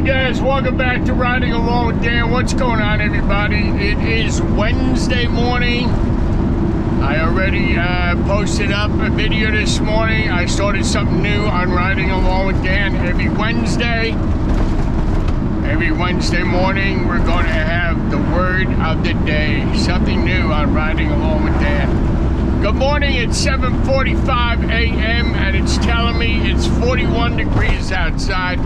guys, welcome back to Riding Along with Dan. What's going on, everybody? It is Wednesday morning. I already posted up a video this morning. I started something new on Riding Along with Dan every Wednesday. Every Wednesday morning, we're going to have the word of the day. Something new on Riding Along with Dan. Good morning, it's 7:45 a.m. and it's telling me it's 41 degrees outside.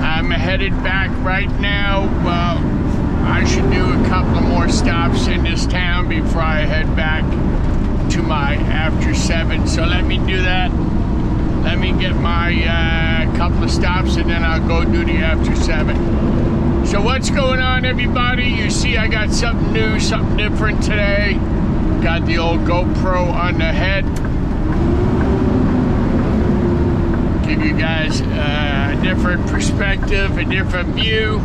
I'm headed back right now. Well, I should do a couple of more stops in this town before I head back to my after 7. So let me do that. Let me get my couple of stops and then I'll go do the after 7. So what's going on, everybody? You see I got something new, something different today. Got the old GoPro on the head. Give you guys a different perspective, a different view,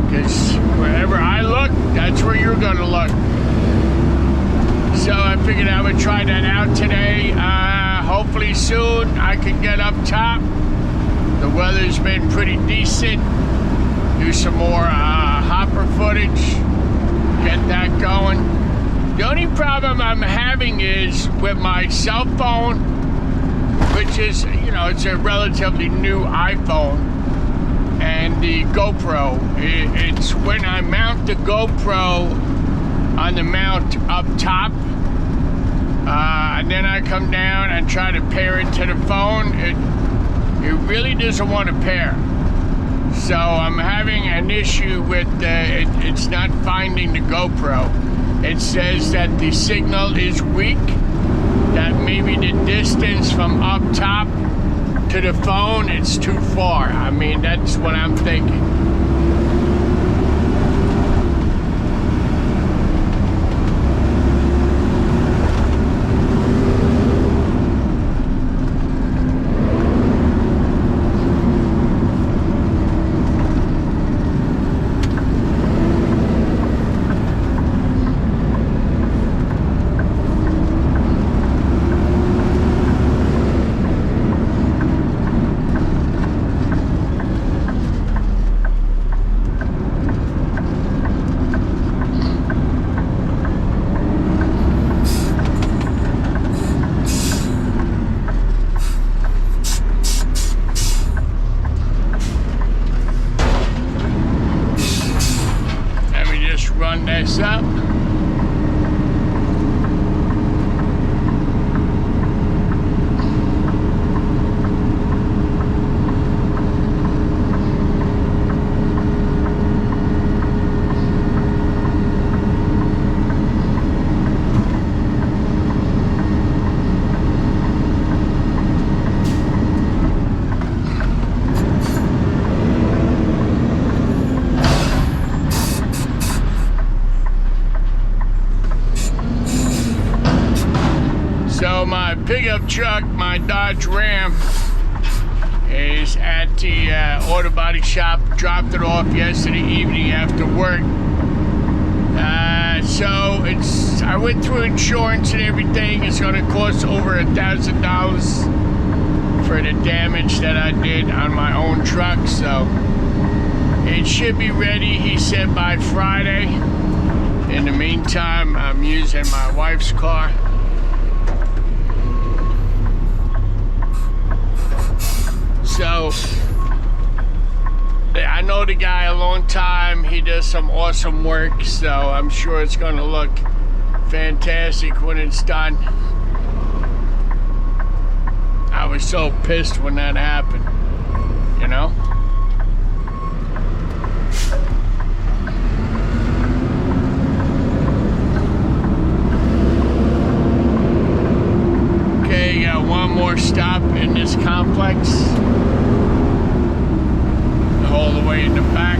because wherever I look, that's where you're gonna look. So I figured I would try that out today. Hopefully soon I can get up top. The weather's been pretty decent. Do some more hopper footage, get that going. The only problem I'm having is with my cell phone, which is, you know, it's a relatively new iPhone, and the GoPro. It's when I mount the GoPro on the mount up top, and then I come down and try to pair it to the phone, it really doesn't want to pair. So I'm having an issue with it's not finding the GoPro. It says that the signal is weak, that maybe the distance from up top to the phone, it's too far. I mean, that's what I'm thinking. Run this up. So my pickup truck, my Dodge Ram, is at the auto body shop. Dropped it off yesterday evening after work. So I went through insurance and everything. It's going to cost over $1,000 for the damage that I did on my own truck. So it should be ready, he said, by Friday. In the meantime, I'm using my wife's car. So, I know the guy a long time. He does some awesome work, so I'm sure it's going to look fantastic when it's done. I was so pissed when that happened, you know? Okay, got one more stop in this complex. All the way in the back.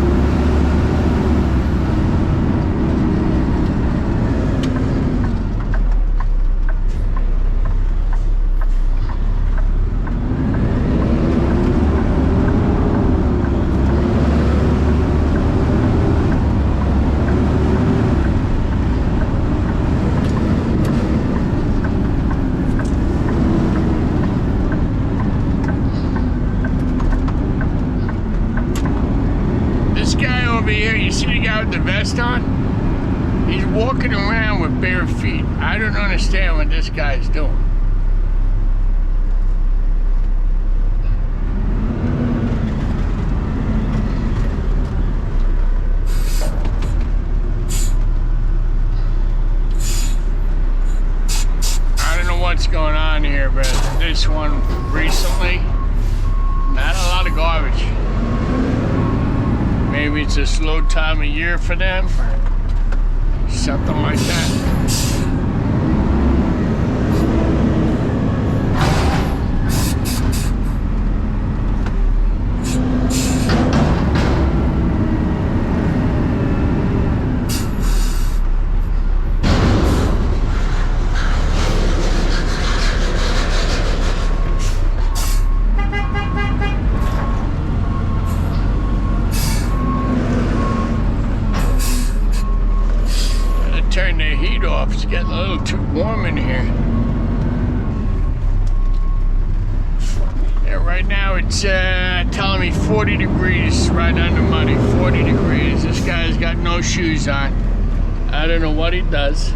guy with the vest on, he's walking around with bare feet. I don't understand what this guy's doing. I don't know what's going on here, but this one recently, not a lot of garbage. Maybe it's a slow time of year for them, or something like that. Turn the heat off. It's getting a little too warm in here. Yeah, right now it's telling me 40 degrees, right on the money. 40 degrees. This guy's got no shoes on. I don't know what he does.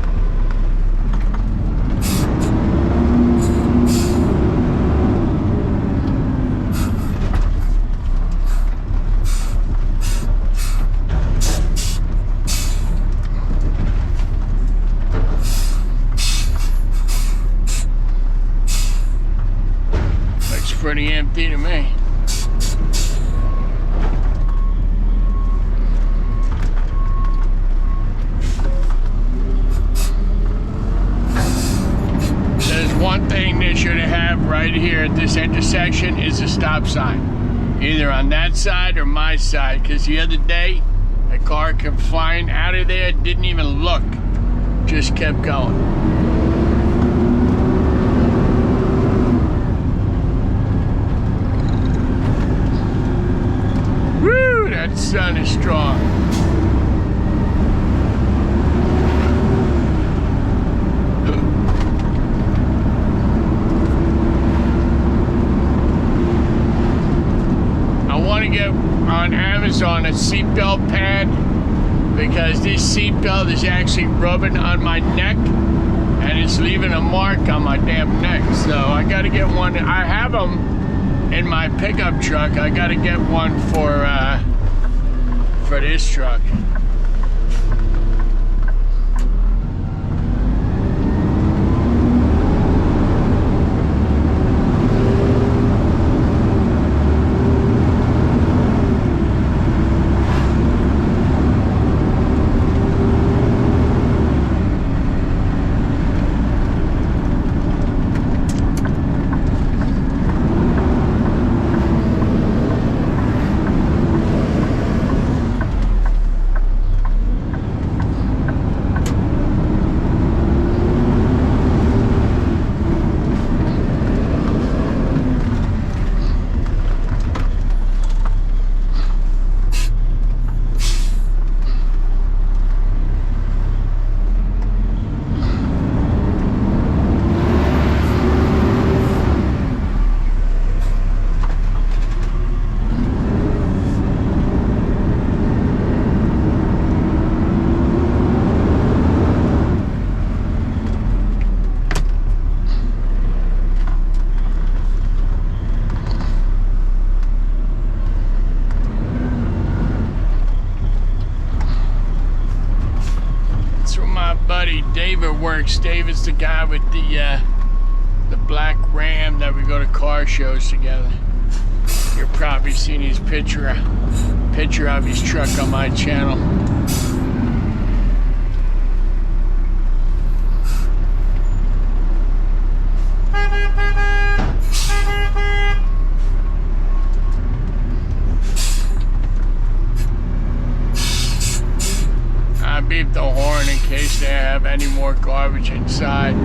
Pretty empty to me. There's one thing they should have right here at this intersection is a stop sign. Either on that side or my side, because the other day a car kept flying out of there, didn't even look, just kept going. That sun is strong. I want to get on Amazon a seatbelt pad because this seatbelt is actually rubbing on my neck and it's leaving a mark on my damn neck. So I got to get one. I have them in my pickup truck. I got to get one for this truck. Buddy David works. David's the guy with the black Ram that we go to car shows together. You're probably seen his picture of his truck on my channel. I beep the horn in case they have any more garbage inside.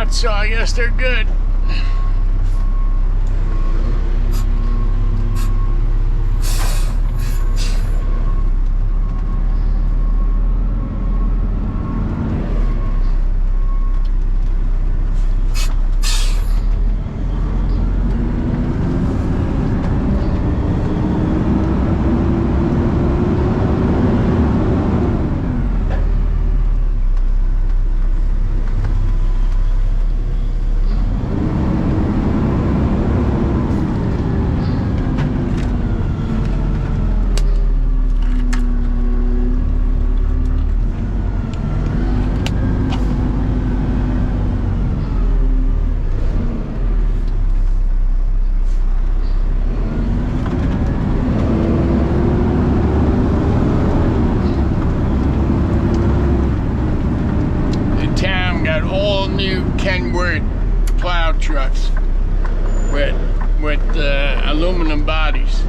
not, so I guess they're good. All new Kenworth plow trucks with aluminum bodies.